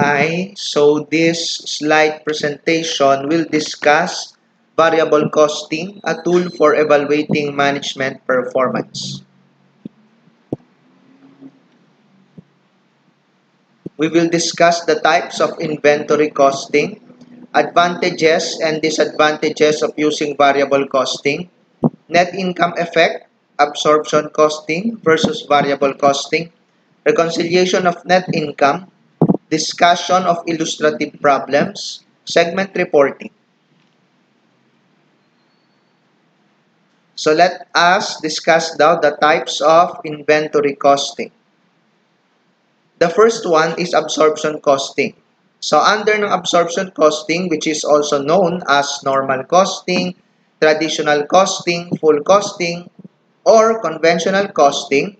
AI. So this slide presentation will discuss variable costing, a tool for evaluating management performance. We will discuss the types of inventory costing, advantages and disadvantages of using variable costing, net income effect, absorption costing versus variable costing, reconciliation of net income, discussion of illustrative problems, segment reporting. So let us discuss now the types of inventory costing. The first one is absorption costing. So under ng absorption costing, which is also known as normal costing, traditional costing, full costing, or conventional costing,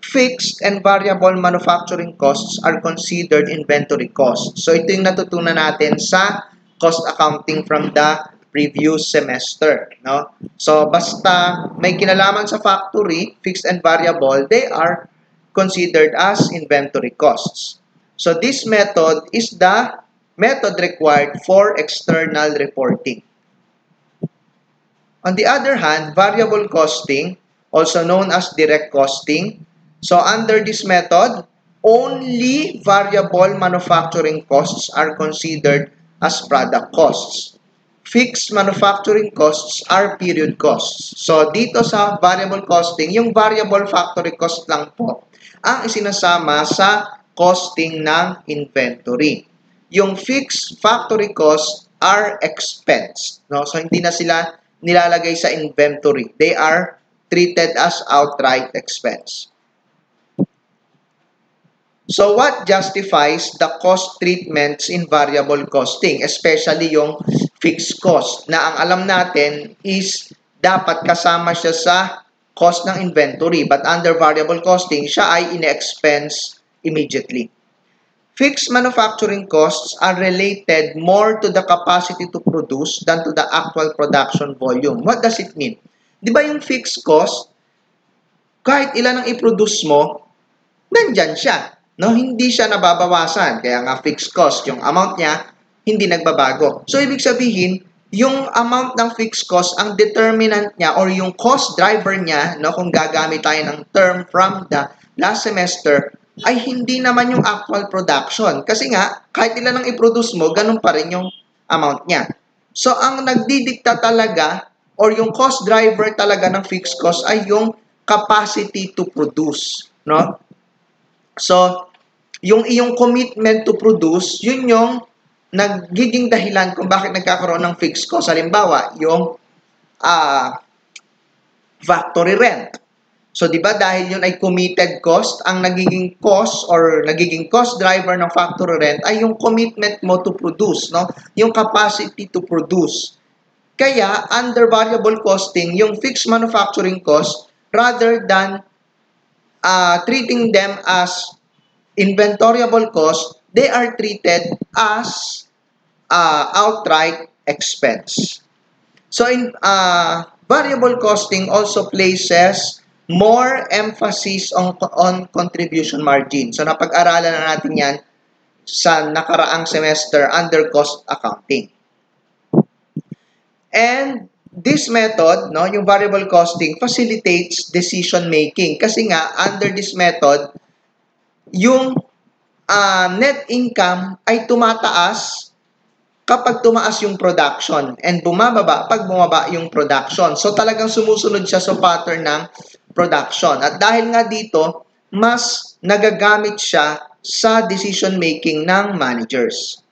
fixed and variable manufacturing costs are considered inventory costs. So ito yung natutunan natin sa cost accounting from the previous semester, no? So basta may kinalaman sa factory, fixed and variable, they are considered as inventory costs. So this method is the method required for external reporting. On the other hand, variable costing, also known as direct costing, so under this method, only variable manufacturing costs are considered as product costs. Fixed manufacturing costs are period costs. So dito sa variable costing, yung variable factory cost lang po ang isinasama sa costing ng inventory. Yung fixed factory costs are expense, no? So hindi na sila nilalagay sa inventory. They are treated as outright expense. So what justifies the cost treatments in variable costing, especially yung fixed cost, na ang alam natin is dapat kasama siya sa cost ng inventory, but under variable costing, siya ay ine-expense immediately. Fixed manufacturing costs are related more to the capacity to produce than to the actual production volume. What does it mean? Di ba yung fixed cost, kahit ilan ang i-produce mo, nandyan siya. No? Hindi siya nababawasan. Kaya nga fixed cost, yung amount niya, hindi nagbabago. So, ibig sabihin, yung amount ng fixed cost, ang determinant niya or yung cost driver niya, no, kung gagamit tayo ng term from the last semester, ay hindi naman yung actual production. Kasi nga, kahit ilan ang i-produce mo, ganun pa rin yung amount niya. So, ang nagdidikta talaga or yung cost driver talaga ng fixed cost ay yung capacity to produce. No? So, yung iyong commitment to produce, yun yung nagiging dahilan kung bakit nagkakaroon ng fixed cost. Halimbawa, yung factory rent. So, di ba dahil yun ay committed cost, ang nagiging cost or nagiging cost driver ng factory rent ay yung commitment mo to produce, no? Yung capacity to produce. Kaya, under variable costing, yung fixed manufacturing cost, rather than treating them as inventoriable cost, they are treated as outright expense. So, in variable costing also places more emphasis on contribution margin. So, napag-aralan na natin yan sa nakaraang semester under cost accounting. And this method, no, yung variable costing, facilitates decision making. Kasi nga, under this method, yung net income ay tumataas kapag tumaas yung production and bumababa pag bumaba yung production. So talagang sumusunod siya sa pattern ng production. At dahil nga dito, mas nagagamit siya sa decision making ng managers.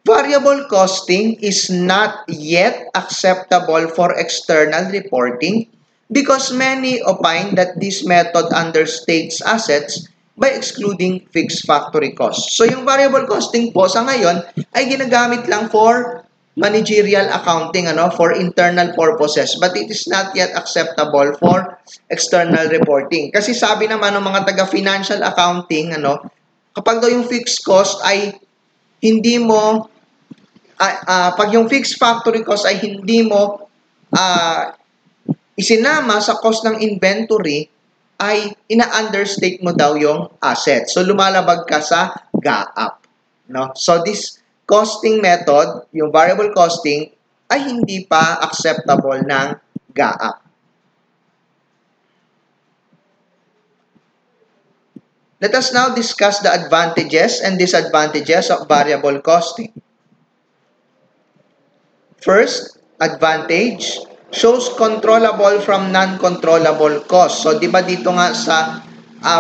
Variable costing is not yet acceptable for external reporting because many opine that this method understates assets by excluding fixed factory costs. So yung variable costing po sa ngayon ay ginagamit lang for managerial accounting, for internal purposes, but it is not yet acceptable for external reporting. Kasi sabi naman ng mga taga-financial accounting, kapag daw yung fixed cost ay hindi mo pag yung fixed factory cost ay hindi mo isinama sa cost ng inventory, ay ina-understate mo daw yung asset. So, lumalabag ka sa GAAP. No? So, this costing method, yung variable costing, ay hindi pa acceptable ng GAAP. Let us now discuss the advantages and disadvantages of variable costing. First, advantage, shows controllable from non-controllable cost. So, di ba dito nga sa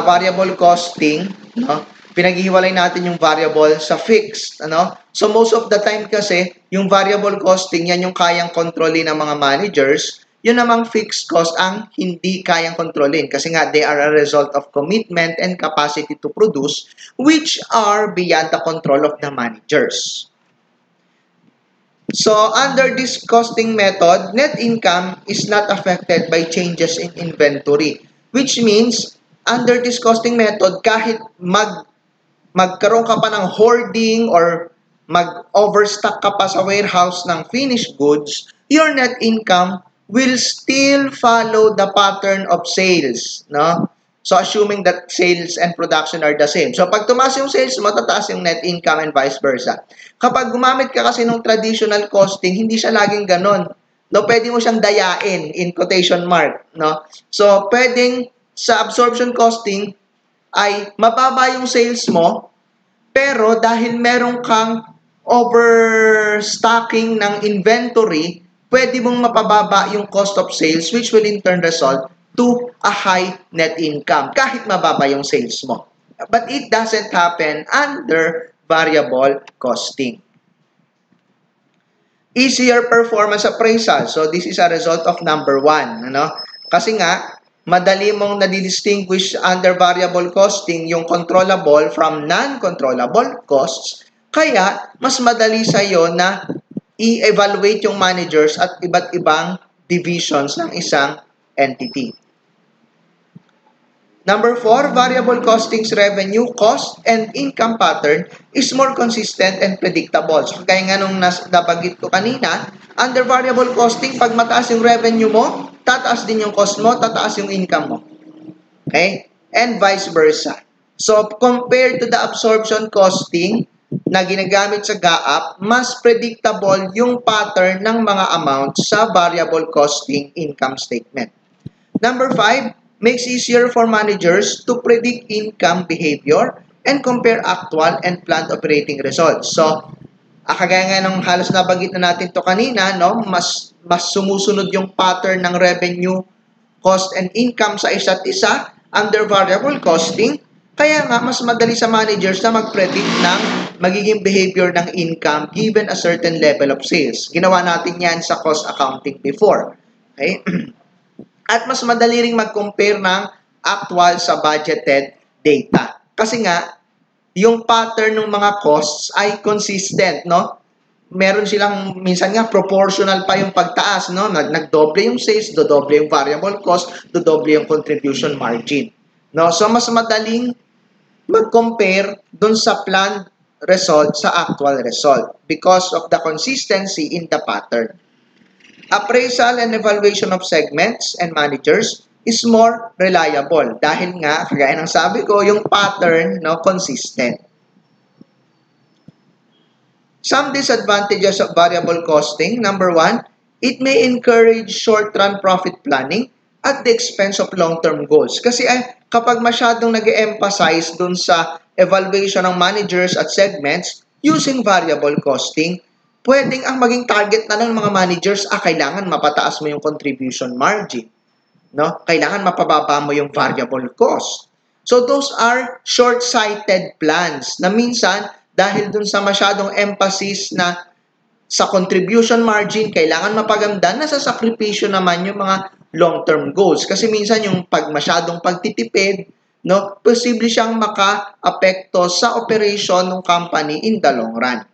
variable costing, no, pinaghihiwalay natin yung variable sa fixed. Ano? So, most of the time kasi, yung variable costing, yan yung kayang kontrolin ng mga managers. Yun namang fixed cost ang hindi kayang kontrolin kasi nga they are a result of commitment and capacity to produce which are beyond the control of the managers. So, under this costing method, net income is not affected by changes in inventory. Which means, under this costing method, kahit magkaroon ka pa ng hoarding or mag-overstock ka pa sa warehouse ng finished goods, your net income will still follow the pattern of sales. No? So, assuming that sales and production are the same. So, pag tumaas yung sales mo, tataas yung net income and vice versa. Kapag gumamit ka kasi ng traditional costing, hindi siya laging ganon. No, pwede mo siyang dayain in quotation mark. No? So, pwedeng sa absorption costing ay mababa yung sales mo, pero dahil meron kang overstocking ng inventory, pwede mong mapababa yung cost of sales which will in turn result to a high net income kahit mababa yung sales mo. But it doesn't happen under variable costing. Easier performance appraisal. So this is a result of number 1. Ano? Kasi nga, madali mong nadidistinguish under variable costing yung controllable from non-controllable costs. Kaya, mas madali sa'yo na i-evaluate yung managers at iba't ibang divisions ng isang entity. Number 4, variable costing's revenue, cost, and income pattern is more consistent and predictable. So, kaya nga nung nabanggit ko kanina, under variable costing, pag mataas yung revenue mo, tataas din yung cost mo, tataas yung income mo. Okay? And vice versa. So, compared to the absorption costing na ginagamit sa GAAP, mas predictable yung pattern ng mga amounts sa variable costing income statement. Number 5, makes easier for managers to predict income behavior and compare actual and planned operating results. So, kagaya nga nung halos nabanggit na natin to kanina, no, mas sumusunod yung pattern ng revenue, cost, and income sa isa't isa under variable costing. Kaya nga, mas madali sa managers na mag-predict ng magiging behavior ng income given a certain level of sales. Ginawa natin yan sa cost accounting before. Okay? At mas madali ring mag-compare ng actual sa budgeted data. Kasi nga, yung pattern ng mga costs ay consistent, no? Meron silang, minsan nga, proportional pa yung pagtaas, no? Nagdoble yung sales, dodoble yung variable cost, dodoble yung contribution margin. No? So, mas madaling mag-compare dun sa planned result sa actual result because of the consistency in the pattern. Appraisal and evaluation of segments and managers is more reliable dahil nga, kagaya ng sabi ko, yung pattern, no, consistent. Some disadvantages of variable costing. Number 1, it may encourage short-run profit planning at the expense of long-term goals. Kasi kapag masyadong nag-emphasize dun sa evaluation ng managers at segments using variable costing, pwedeng ang maging target na ng mga managers, kailangan mapataas mo yung contribution margin. No? Kailangan mapababa mo yung variable cost. So those are short-sighted plans na minsan, dahil dun sa masyadong emphasis na sa contribution margin, kailangan mapaganda, nasasakripisyo naman yung mga long-term goals. Kasi minsan yung masyadong pagtitipid, no, posible siyang maka-apekto sa operation ng company in the long run.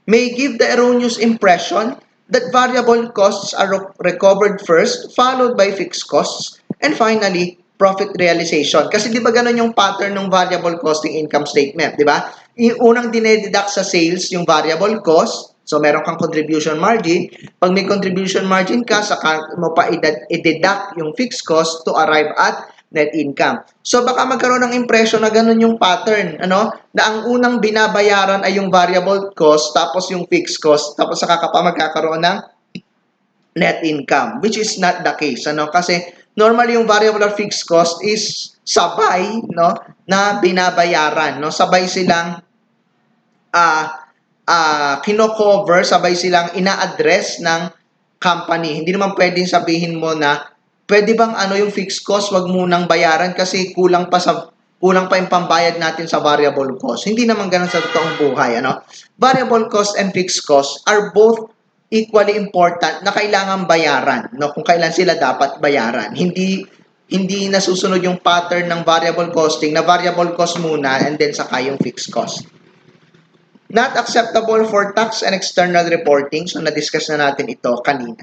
May give the erroneous impression that variable costs are recovered first, followed by fixed costs, and finally, profit realization. Kasi di ba ganun yung pattern ng variable costing income statement, di ba? Yung unang dinededuct sa sales, yung variable cost, So, meron kang contribution margin. Pag may contribution margin ka, saka mo pa i-deduct yung fixed cost to arrive at net income. So, baka magkaroon ng impression na ganun yung pattern, ano? Na ang unang binabayaran ay yung variable cost, tapos yung fixed cost, tapos saka ka pa magkakaroon ng net income, which is not the case, ano? Kasi, normally yung variable or fixed cost is sabay, no? Na binabayaran, no? Sabay silang kino-cover, sabay silang ina-address ng company. Hindi naman pwedeng sabihin mo na pwede bang yung fixed cost wag munang bayaran kasi kulang pa yung pambayad natin sa variable cost. Hindi naman ganoon sa totoong buhay, ano? Variable cost and fixed cost are both equally important na kailangan bayaran, no? Kung kailan sila dapat bayaran. Hindi nasusunod yung pattern ng variable costing na variable cost muna and then saka yung fixed cost. Not acceptable for tax and external reporting. So, na-discuss na natin ito kanina.